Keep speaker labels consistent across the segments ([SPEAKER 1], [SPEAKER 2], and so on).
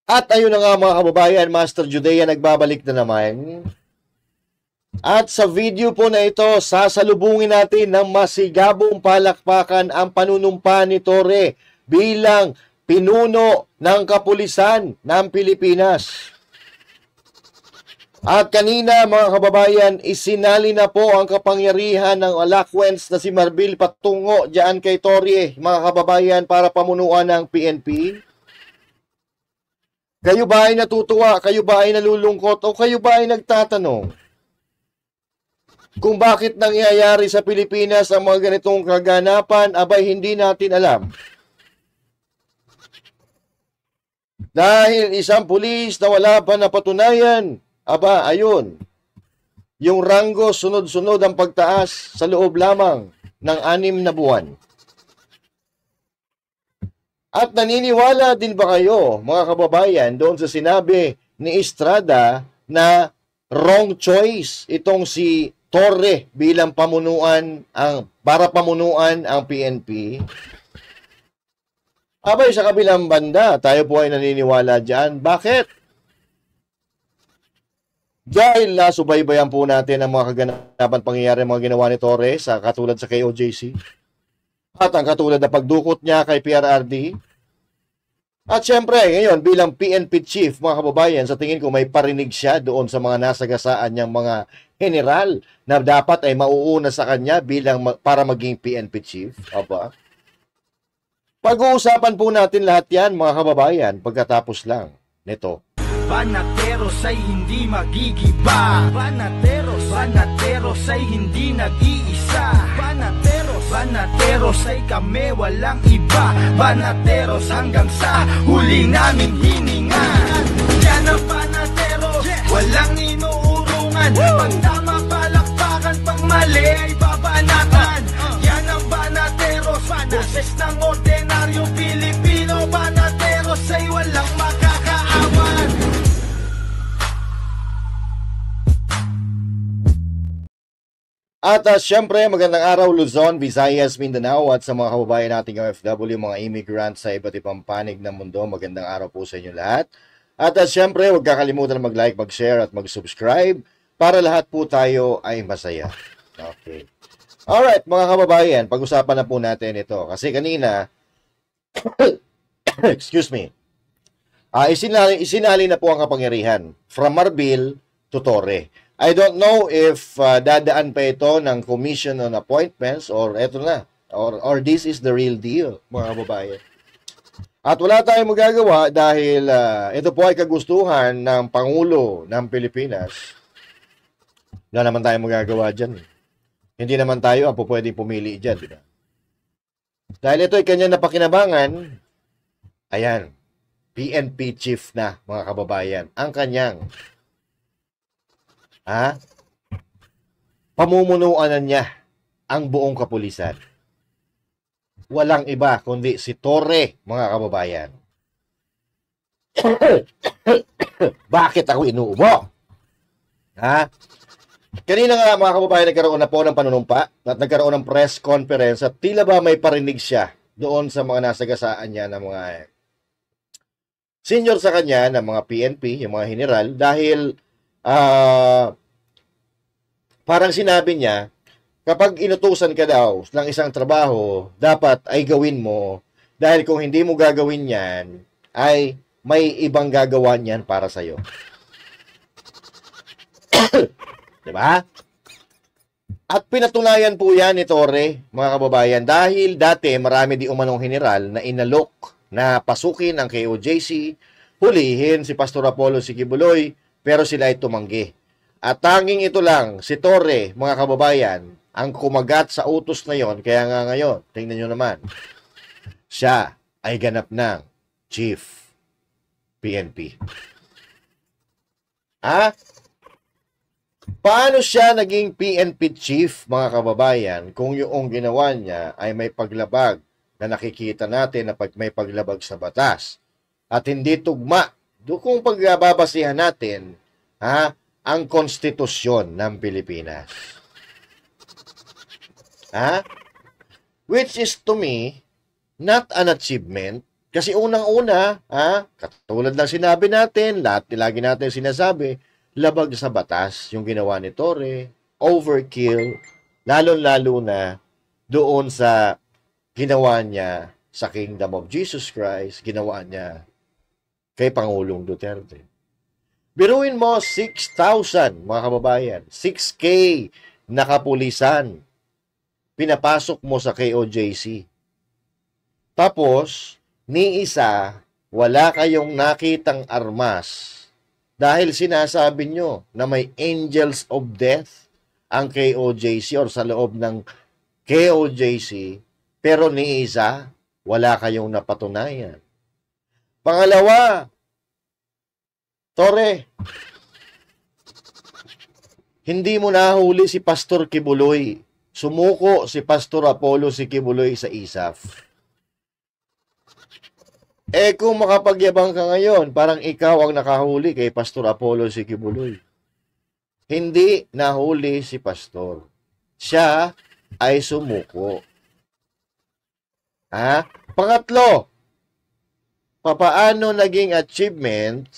[SPEAKER 1] At ayun na nga mga kababayan, Master Judea nagbabalik na naman. At sa video po na ito, sasalubungin natin ng masigabong palakpakan ang panunumpa ni Torre bilang pinuno ng kapulisan ng Pilipinas. At kanina mga kababayan, isinali na po ang kapangyarihan ng alakwens na si Marbil patungo diyan kay Torre, mga kababayan, para pamunuan ng PNP. Kayo ba ay natutuwa? Kayo ba ay nalulungkot? O kayo ba ay nagtatanong kung bakit nangyayari sa Pilipinas ang mga ganitong kaganapan? Abay, hindi natin alam. Dahil isang pulis na wala pa napatunayan, aba, ayun, yung ranggo sunod-sunod ang pagtaas sa loob lamang ng 6 na buwan. At naniniwala din ba kayo, mga kababayan, doon sa sinabi ni Estrada na wrong choice itong si Torre bilang para pamunuan ang PNP? Abay, sa kabilang banda, tayo po ay naniniwala dyan. Bakit? Dahil nasubaybayan po natin ang mga kaganapan pangyayari, mga ginawa ni Torre sa katulad sa KOJC. At ang katulad na pagdukot niya kay PRRD. At syempre, ngayon bilang PNP chief, mga kababayan, sa tingin ko may parinig siya doon sa mga nasagasaan niyang mga general na dapat ay mauuna sa kanya para maging PNP chief. Aba. Pag-uusapan po natin lahat yan, mga kababayan, pagkatapos lang nito.
[SPEAKER 2] Banateros ay hindi magigiba. Banateros ay hindi nag-iisa. Banateros ay kami walang iba. Banateros hanggang sa huli naming hininga. Yan ang banateros, walang inuurungan. Pag tama palakpakan, pag mali ay babanatan. Yan ang banateros, boses ng ordinaryong Pilipino. Banateros ay walang makakaawan.
[SPEAKER 1] At syempre, magandang araw Luzon, Visayas, Mindanao at sa mga kababayan nating OFW, mga immigrants sa iba't ibang panig ng mundo. Magandang araw po sa inyo lahat. At syempre, huwag kakalimutan na mag-like, mag-share at mag-subscribe para lahat po tayo ay masaya. Okay. Alright, mga kababayan, pag-usapan na po natin ito. Kasi kanina, excuse me, isinali na po ang kapangyarihan from Marbil to Torre. I don't know if dadaan pa ito ng Commission on Appointments or eto na, or this is the real deal, mga kababayan. At wala tayong magagawa dahil ito po ay kagustuhan ng Pangulo ng Pilipinas. Wala naman tayong magagawa dyan. Hindi naman tayo ang pwedeng pumili dyan, di ba? Dahil ito ay kanyang napakinabangan, ayan, PNP chief na, mga kababayan, ang kanyang pamumunuan niya ang buong kapulisan. Walang iba kundi si Torre, mga kababayan. Bakit ako inuubo? Kanina nga mga kababayan, nagkaroon na po ng panunumpa at nagkaroon ng press conference at tila ba may parinig siya doon sa mga nasagasaan niya ng mga senior sa kanya, ng mga PNP, yung mga general, dahil parang sinabi niya, kapag inutusan ka daw ng isang trabaho, dapat ay gawin mo. Dahil kung hindi mo gagawin yan, ay may ibang gagawa niyan para sa'yo. Diba? At pinatunayan po yan ni Torre, mga kababayan, dahil dati marami di umanong general na inalok na pasukin ang KOJC, hulihin si Pastor Apollo Sikibuloy, pero sila ay tumanggi. At tanging ito lang, si Torre, mga kababayan, ang kumagat sa utos na yon. Kaya nga ngayon, tingnan nyo naman, siya ay ganap ng Chief PNP. Paano siya naging PNP Chief, mga kababayan, kung yung ginawa niya ay may paglabag na nakikita natin na may paglabag sa batas at hindi tugma kung pagbabasihan natin ang konstitusyon ng Pilipinas. Which is to me not an achievement, Kasi unang-una, katulad ng sinabi natin, lagi natin sinasabi, labag sa batas yung ginawa ni Torre, overkill, lalo-lalo na doon sa ginawa niya sa Kingdom of Jesus Christ, ginawa niya kay Pangulong Duterte. Biruin mo, 6,000, mga kababayan, 6K na kapulisan, pinapasok mo sa KOJC. Tapos, ni isa, wala kayong nakitang armas dahil sinasabi nyo na may angels of death ang KOJC or sa loob ng KOJC, pero ni isa, wala kayong napatunayan. Pangalawa, Torre, hindi mo nahuli si Pastor Kibuloy. Sumuko si Pastor Apollo si Kibuloy sa ISAF. Kung makapagyabang ka ngayon, parang ikaw ang nakahuli kay Pastor Apollo si Kibuloy. Hindi nahuli si Pastor. Siya ay sumuko. Pangatlo, papaano naging achievement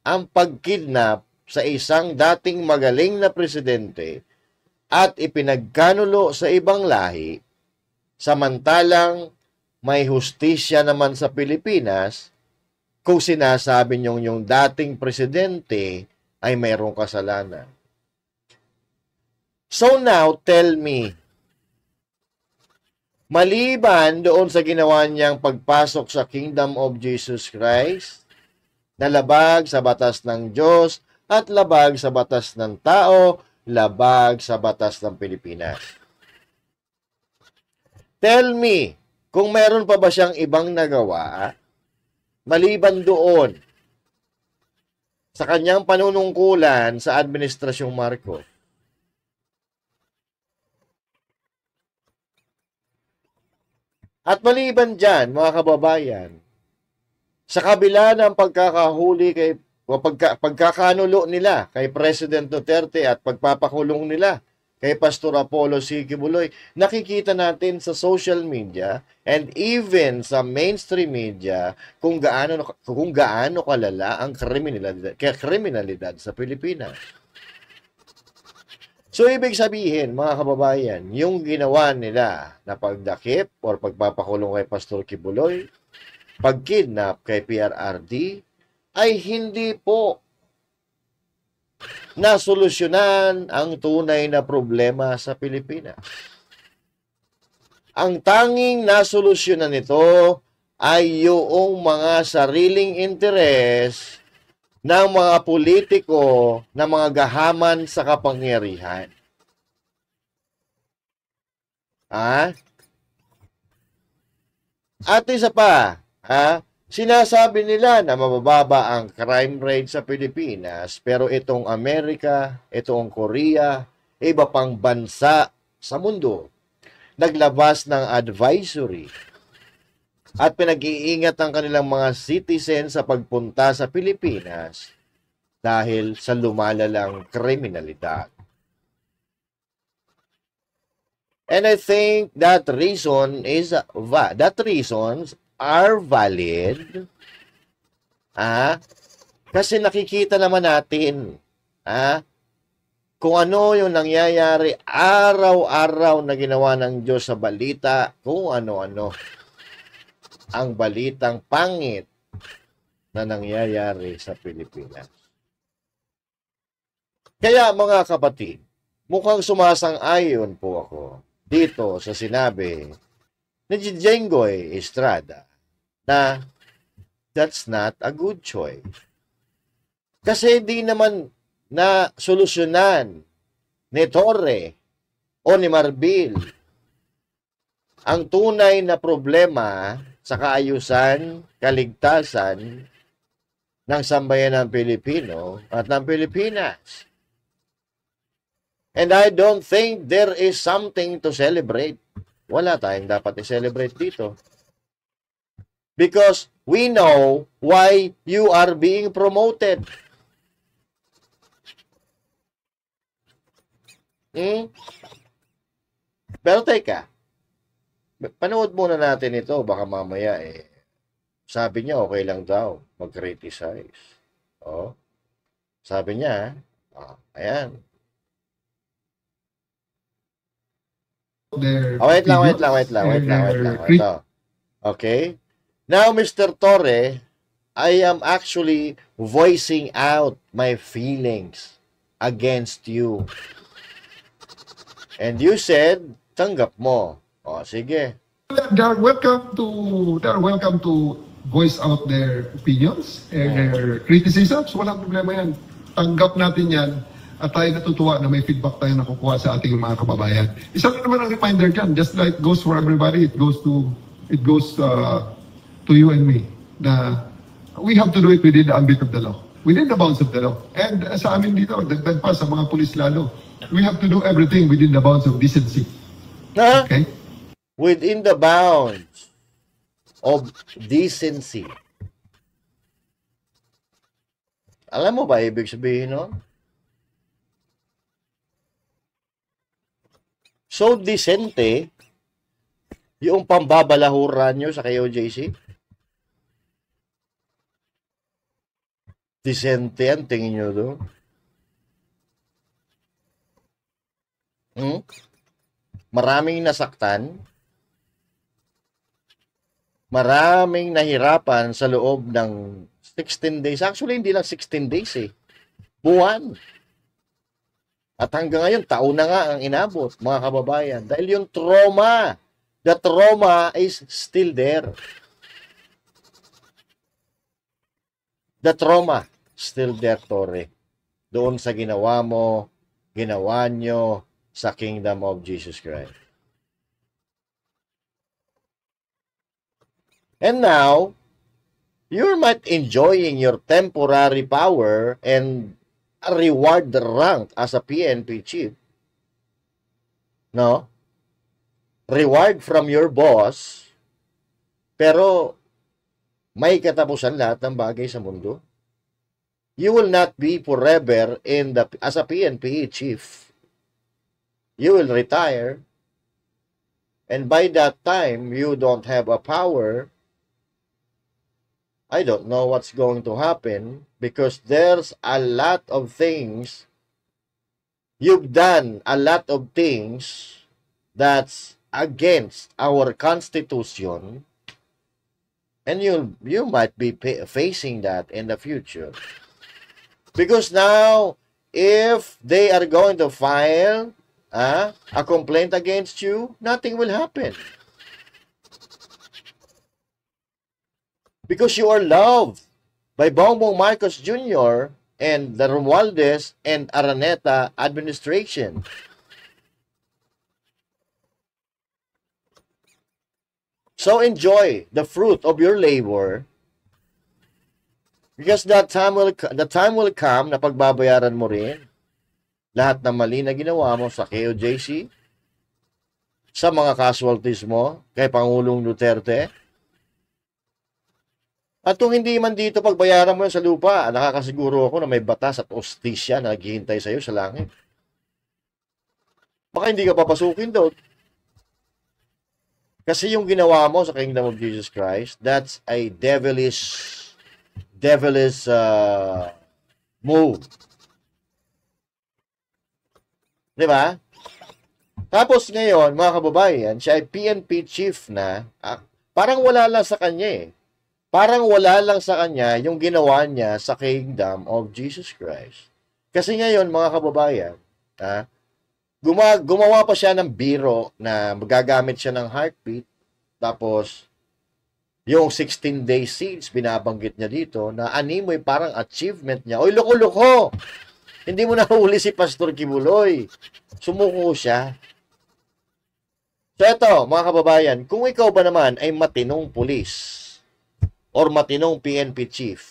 [SPEAKER 1] ang pagkidnap sa isang dating magaling na presidente at ipinagkanulo sa ibang lahi, samantalang may hustisya naman sa Pilipinas kung sinasabi niyong yung dating presidente ay mayroong kasalanan. So now, tell me, maliban doon sa ginawa niyang pagpasok sa Kingdom of Jesus Christ, na labag sa batas ng Diyos at labag sa batas ng tao, labag sa batas ng Pilipinas. Tell me, kung meron pa ba siyang ibang nagawa, maliban doon sa kanyang panunungkulan sa Administrasyong Marcos. At maliban dyan, mga kababayan, sa kabila ng pagkakahuli pagkakanulo nila kay President Duterte at pagpapakulong nila kay Pastor Apollo C. Kibuloy, nakikita natin sa social media and even sa mainstream media kung gaano kalala ang kriminalidad sa Pilipinas. So, ibig sabihin, mga kababayan, yung ginawa nila na pagdakip or pagpapakulong kay Pastor Kibuloy, pagkidnap kay PRRD, ay hindi po nasolusyonan ang tunay na problema sa Pilipinas. Ang tanging nasolusyonan nito ay yung mga sariling interes ng mga politiko na mga gahaman sa kapangyarihan. At isa pa, sinasabi nila na mabababa ang crime rate sa Pilipinas, pero itong Amerika, itong Korea, iba pang bansa sa mundo, naglabas ng advisory at pinag-iingat ang kanilang mga citizens sa pagpunta sa Pilipinas dahil sa lumalalang kriminalidad. And I think that reasons are valid. Kasi nakikita naman natin kung ano yung nangyayari araw-araw na ginawa ng Diyos sa balita, kung ano-ano ang balitang pangit na nangyayari sa Pilipinas. Kaya mga kapatid, mukhang sumasang-ayon po ako dito sa sinabi ni Jenggoy Estrada na that's not a good choice. Kasi di naman na solusyonan ni Torre o ni Marbil ang tunay na problema sa kaayusan, kaligtasan ng sambayan ng Pilipino at ng Pilipinas. And I don't think there is something to celebrate. Wala tayong dapat i-celebrate dito. Because we know why you are being promoted. Pero teka, Panood muna natin ito, baka mamaya sabi niya okay lang daw mag-criticize. Oh, sabi niya, ayan. Wait lang. Ito. Okay. Now, Mr. Torre, I am actually voicing out my feelings against you. And you said, tanggap mo. O, sige.
[SPEAKER 3] They are welcome to voice out their opinions and their criticisms. Walang problema yan. Tanggap natin yan at tayo natutuwa na may feedback tayo nakukuha sa ating mga kababayan. Isa rin naman ang reminder dyan, just like goes for everybody, it goes to you and me, na we have to do it within the ambit of the law, within the bounds of the law. And sa amin dito, dagdag pa sa mga pulis lalo, we have to do everything within the bounds of decency. Okay?
[SPEAKER 1] Within the bounds of decency. Alam mo ba ibig sabihin nun? So decente yung pambabalahuran nyo sa KOJC? Decente ang tingin nyo doon? Maraming nasaktan, maraming nahirapan sa loob ng 16 days. Actually, hindi lang 16 days buwan. At hanggang ngayon, taon na nga ang inabot, mga kababayan. Dahil yung trauma, the trauma is still there. The trauma, still there, Torre. Doon sa ginawa mo, ginawa nyo sa Kingdom of Jesus Christ. And now, you're not enjoying your temporary power and reward the rank as a PNP chief. No? Reward from your boss, pero may katapusan lahat ng bagay sa mundo. You will not be forever as a PNP chief. You will retire, and by that time, you don't have a power. I don't know what's going to happen because there's a lot of things. You've done a lot of things that's against our Constitution, and you might be facing that in the future. Because now, if they are going to file a complaint against you, nothing will happen. Because you are loved by Bongbong Marcos Jr. and the Romualdez and Araneta administration. So enjoy the fruit of your labor, because the time will come na pagbabayaran mo rin lahat ng mali na ginawa mo sa KOJC, sa mga casualties mo kay Pangulong Duterte. At kung hindi man dito pagbayaran mo yan sa lupa, nakakasiguro ako na may batas at ostisya na naghihintay sa iyo sa langit. Baka hindi ka papasukin doon. Kasi yung ginawa mo sa Kingdom of Jesus Christ, that's a devilish move. Diba? Tapos ngayon, mga kababayan, siya ay PNP chief na, parang wala lang sa kanya Parang wala lang sa kanya yung ginawa niya sa Kingdom of Jesus Christ. Kasi ngayon, mga kababayan, gumawa pa siya ng biro na magagamit siya ng heartbeat. Tapos, yung 16-day siege, binabanggit niya dito, na animoy parang achievement niya. Oy, loko-loko! Hindi mo nahuli si Pastor Kibuloy. Sumuko siya. So, ito, mga kababayan, kung ikaw ba naman ay matinong pulis, or matinong PNP chief,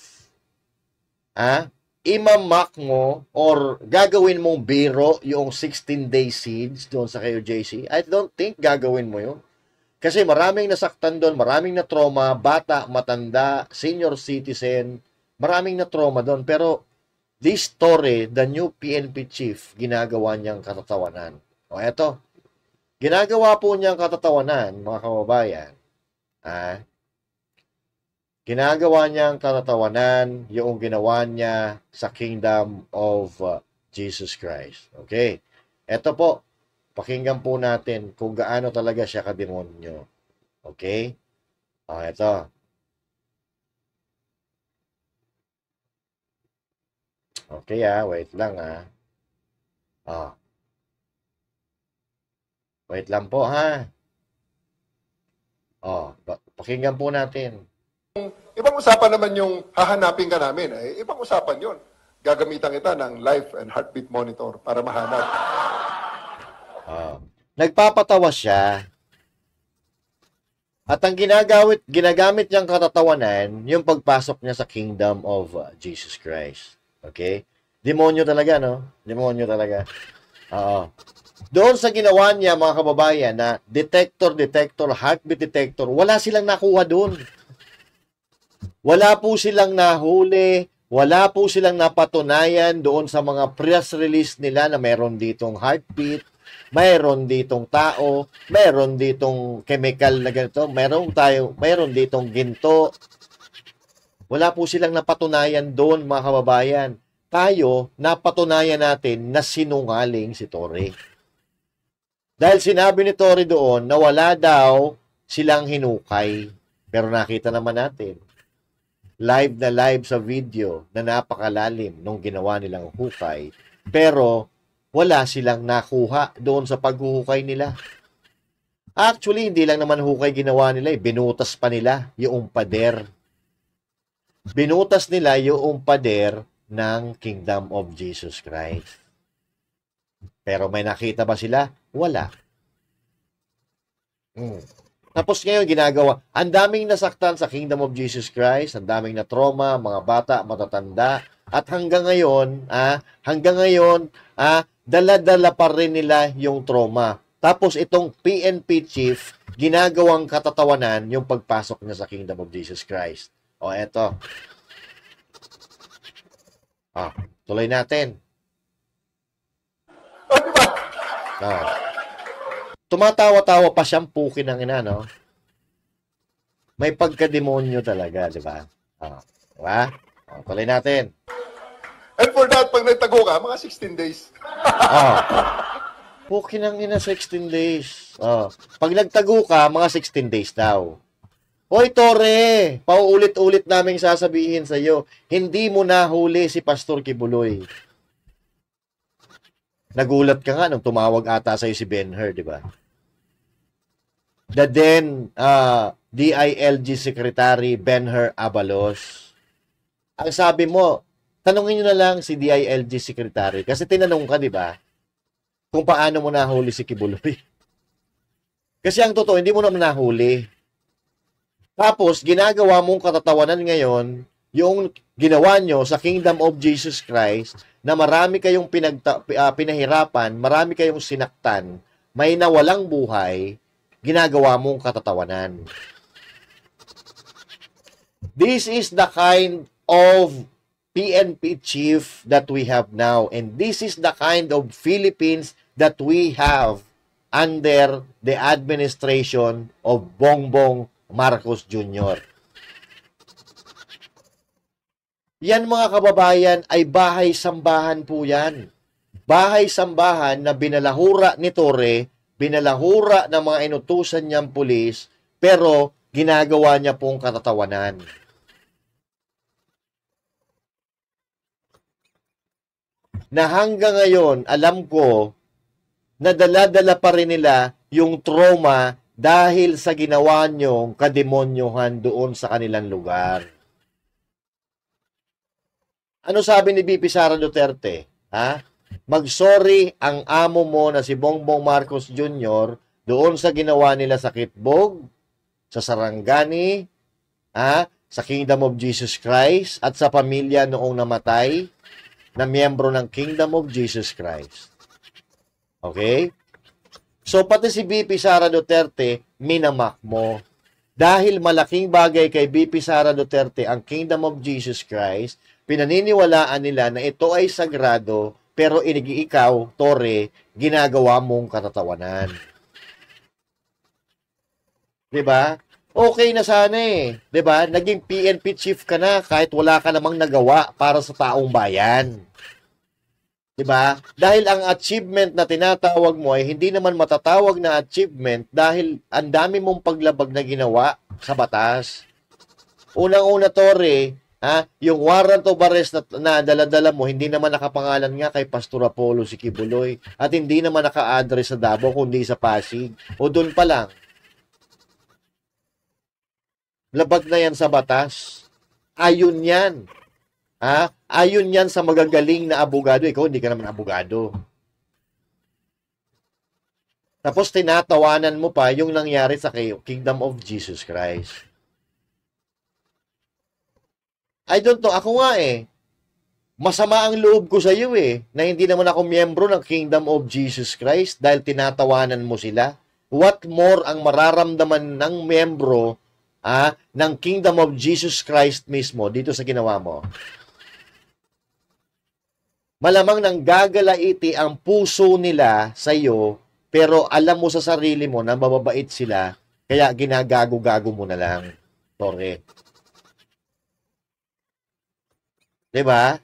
[SPEAKER 1] imamak mo or gagawin mong biro yung 16-day siege doon sa KOJC, I don't think gagawin mo yun. Kasi maraming nasaktan doon, maraming na trauma, bata, matanda, senior citizen, maraming na trauma doon. Pero this story, the new PNP chief, ginagawa niyang katatawanan. O eto, Ginagawa po niyang katatawanan, mga kababayan. Ginagawa niyang katatawanan yung ginawa niya sa kingdom of Jesus Christ. Okay? Ito po, pakinggan po natin kung gaano talaga siya kademonyo. Okay? Ito. Okay wait lang Wait lang po pakinggan po natin.
[SPEAKER 3] Ibang usapan naman yung hahanapin ka namin. Ibang usapan yun. Gagamitan kita ng life and heartbeat monitor para mahanap.
[SPEAKER 1] Nagpapatawa siya. At ang ginagamit niyang katatawanan, yung pagpasok niya sa kingdom of Jesus Christ. Okay? Demonyo talaga, no? Demonyo talaga. Doon sa ginawa niya, mga kababayan, na detector, heartbeat detector, wala silang nakuha doon. Wala po silang nahuli, wala po silang napatunayan doon sa mga press release nila na mayroon ditong heartbeat, mayroon ditong tao, mayroon ditong chemical na ganito, mayroon ditong ginto. Wala po silang napatunayan doon, mga kababayan. Tayo, napatunayan natin na sinungaling si Torre. Dahil sinabi ni Torre doon na wala daw silang hinukay. Pero nakita naman natin, live sa video na napakalalim nung ginawa nilang hukay. Pero wala silang nakuha doon sa paghuhukay nila. Actually, hindi lang naman hukay ginawa nila, binutas pa nila yung pader. Binutas nila yung pader ng Kingdom of Jesus Christ. Pero may nakita ba sila? Wala. Tapos ngayon ginagawa, ang daming nasaktan sa Kingdom of Jesus Christ, ang daming na trauma, mga bata, matatanda, at hanggang ngayon, dala-dala pa rin nila yung trauma. Tapos itong PNP chief, ginagawang katatawanan yung pagpasok niya sa Kingdom of Jesus Christ. Eto. Tuloy natin. Tumatawa-tawa pa siyang pukin ng ina, no? May pagka-demonyo talaga, di ba? Diba? Tuloy natin.
[SPEAKER 3] And for that, pag nagtago ka, mga 16 days.
[SPEAKER 1] Pukin ng ina, 16 days. Pag nagtago ka, mga 16 days daw. Hoy, Torre! Pauulit-ulit naming sasabihin sa'yo, hindi mo nahuli si Pastor Kibuloy. Nagulat ka nga nung tumawag ata sa'yo si Ben-Hur, di ba? The then DILG Secretary Ben-Hur Abalos. Ang sabi mo, tanungin nyo na lang si DILG Secretary. Kasi tinanong ka, di ba? Kung paano mo nahuli si Kibuloy. Kasi ang totoo, hindi mo naman nahuli. Tapos, ginagawa mong katatawanan ngayon, yung ginawa nyo sa Kingdom of Jesus Christ, na marami kayong pinahirapan, marami kayong sinaktan, may nawalang buhay, ginagawa mong katatawanan. This is the kind of PNP chief that we have now, and this is the kind of Philippines that we have under the administration of Bongbong Marcos Jr. Yan, mga kababayan, ay bahay-sambahan po yan. Bahay-sambahan na binalahura ni Torre, binalahura ng mga inutusan niyang pulis, pero ginagawa niya pong katatawanan. Na hanggang ngayon, alam ko, na dala-dala pa rin nila yung trauma dahil sa ginawa niyong kademonyohan doon sa kanilang lugar. Ano sabi ni BP Sara Duterte? Mag-sorry ang amo mo na si Bongbong Marcos Jr. doon sa ginawa nila sa Kitbog, sa Sarangani, sa Kingdom of Jesus Christ, at sa pamilya noong namatay na miyembro ng Kingdom of Jesus Christ. Okay? So, pati si BP Sara Duterte, minamak mo. Dahil malaking bagay kay BP Sara Duterte ang Kingdom of Jesus Christ, pinaniniwalaan nila na ito ay sagrado, pero ikaw, Torre, ginagawa mong katatawanan. 'Di ba? Okay na sana eh. 'Di ba? Naging PNP chief ka na kahit wala ka namang nagawa para sa taong bayan. 'Di ba? Dahil ang achievement na tinatawag mo ay hindi naman matatawag na achievement dahil ang dami mong paglabag na ginawa sa batas. Unang-una, Tore, yung warrant of arrest na dala-dala mo, hindi naman nakapangalan nga kay Pastor Apollo si Kibuloy at hindi naman naka-address sa Davao kundi sa Pasig. O doon pa lang. Labag na yan sa batas. Ayun yan. Ayun yan sa magagaling na abogado. Ikaw, hindi ka naman abogado. Tapos tinatawanan mo pa yung nangyari sa Kingdom of Jesus Christ. I don't know. Ako nga eh. Masama ang loob ko sa iyo eh. Na hindi naman ako miyembro ng Kingdom of Jesus Christ dahil tinatawanan mo sila. What more ang mararamdaman ng miyembro ng Kingdom of Jesus Christ mismo dito sa ginawa mo? Malamang nang gagalaiti ang puso nila sa iyo, pero alam mo sa sarili mo na mababait sila, kaya ginagago-gago mo na lang. Tore. Diba?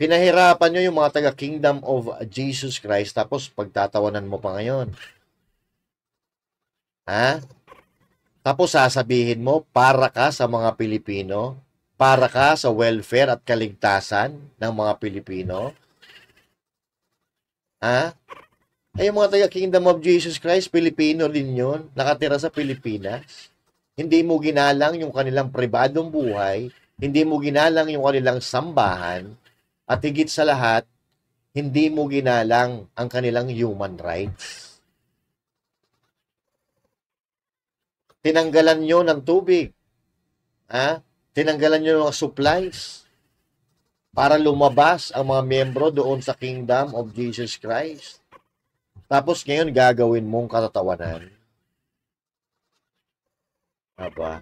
[SPEAKER 1] Pinahirapan nyo yung mga taga-Kingdom of Jesus Christ, tapos pagtatawanan mo pa ngayon. Tapos sasabihin mo, para ka sa mga Pilipino, para ka sa welfare at kaligtasan ng mga Pilipino. Ay, yung mga taga-Kingdom of Jesus Christ, Pilipino din yun, nakatira sa Pilipinas. Hindi mo ginalang yung kanilang pribadong buhay, hindi mo ginalang yung kanilang sambahan, at higit sa lahat, hindi mo ginalang ang kanilang human rights. Tinanggalan nyo ng tubig. Tinanggalan nyo ng mga supplies para lumabas ang mga miyembro doon sa Kingdom of Jesus Christ. Tapos ngayon gagawin mong katatawanan. Aba.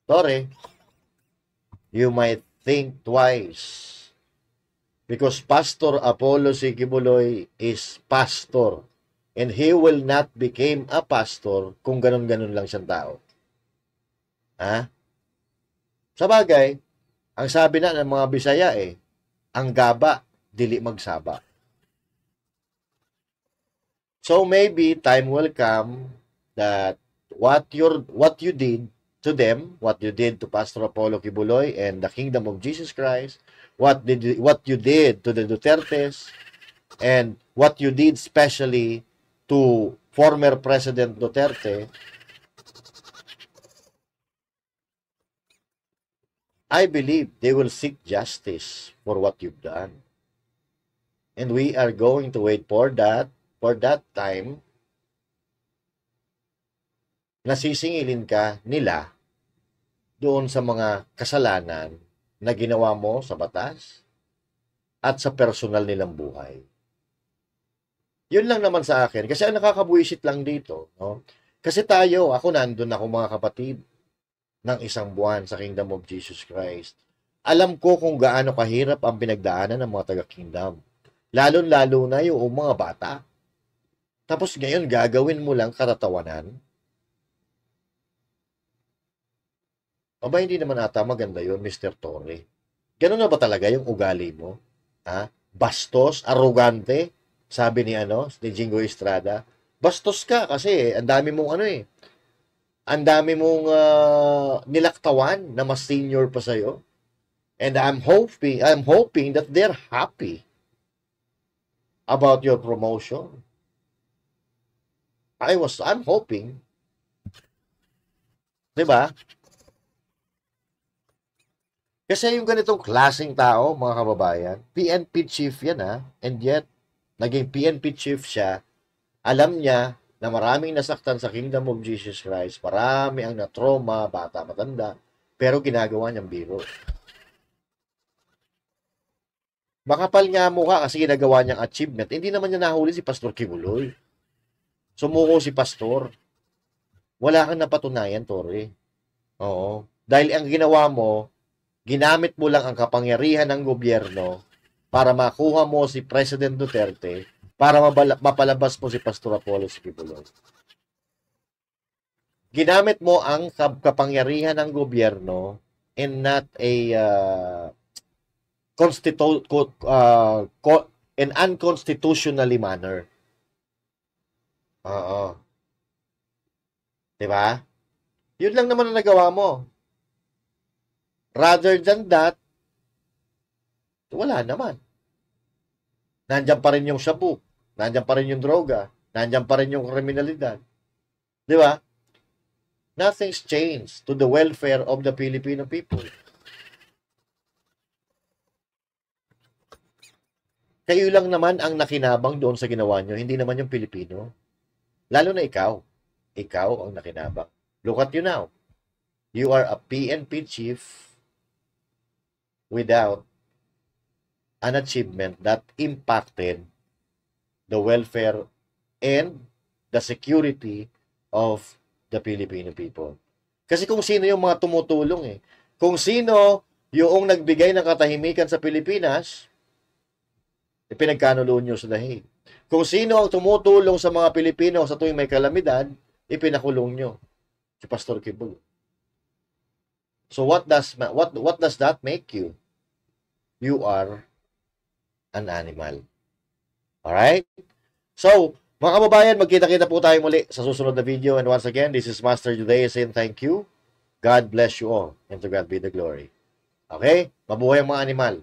[SPEAKER 1] Tore, you might think twice. Because Pastor Apollo C. Kibuloy is pastor. And he will not become a pastor kung ganun-ganun lang siyang tao. Sa bagay, ang sabi na ng mga Bisaya ang gaba, dili magsaba. So maybe time will come that what you did to them, what you did to Pastor Apollo Kibuloy and the Kingdom of Jesus Christ, what you did to the Dutertes, and what you did especially to former President Duterte, I believe they will seek justice for what you've done. And we are going to wait for that time na sisingilin ka nila doon sa mga kasalanan na ginawa mo sa batas at sa personal nilang buhay. Yun lang naman sa akin. Kasi ang nakakabuisit lang dito, no? Kasi ako nandun ako mga kapatid, ng isang buwan sa Kingdom of Jesus Christ. Alam ko kung gaano kahirap ang pinagdaanan ng mga taga-Kingdom. Lalo-lalo na yung mga bata. Tapos ngayon, gagawin mo lang katatawanan. Aba, hindi naman ata maganda yun, Mr. Torre. Ganun na ba talaga yung ugali mo? Bastos, arrogante, sabi ni Jingo Estrada. Bastos ka kasi ang dami mong ang dami mong nilaktawan na mas senior pa sa'yo. And I'm hoping that they're happy about your promotion. I'm hoping. Diba? Kasi yung ganitong klaseng tao, mga kababayan, PNP chief yan and yet, naging PNP chief siya, alam niya na maraming nasaktan sa Kingdom of Jesus Christ, marami ang na-trauma, bata, matanda, pero ginagawa niyang biro. Makapal nga mukha kasi ginagawa niyang achievement. Hindi naman niya nahuli si Pastor Kibuloy. Sumuko si Pastor. Wala kang napatunayan, Tore. Oo. Dahil ang ginawa mo, ginamit mo lang ang kapangyarihan ng gobyerno para makuha mo si President Duterte para mapalabas mo si Pastor Apollo Kibuloy. ginamit mo ang kapangyarihan ng gobyerno in not a in unconstitutionally manner. Oo. 'Di ba? Yun lang naman ang nagawa mo. Rather than that, wala naman. Nandiyan pa rin yung shabu, nandiyan pa rin yung droga, nandiyan pa rin yung kriminalidad. 'Di ba? Nothing's changed to the welfare of the Filipino people. Kayo lang naman ang nakinabang doon sa ginawa nyo, hindi naman yung Pilipino. Lalo na ikaw. Ikaw ang nakinabang. Look at you now. You are a PNP chief without an achievement that impacted the welfare and the security of the Filipino people. Kasi kung sino yung mga tumutulong kung sino yung nagbigay ng katahimikan sa Pilipinas, ipinagkanuloon nyo sa dahig. Kung sino ang tumutulong sa mga Pilipino sa tuwing may kalamidad, ipinakulong nyo. Si Pastor Kibulo. So what does that make you? You are an animal. Alright? So, mga kababayan, magkita-kita po tayo muli sa susunod na video. And once again, this is Master Juday saying thank you. God bless you all. And to God be the glory. Okay? Mabuhay ang mga animal.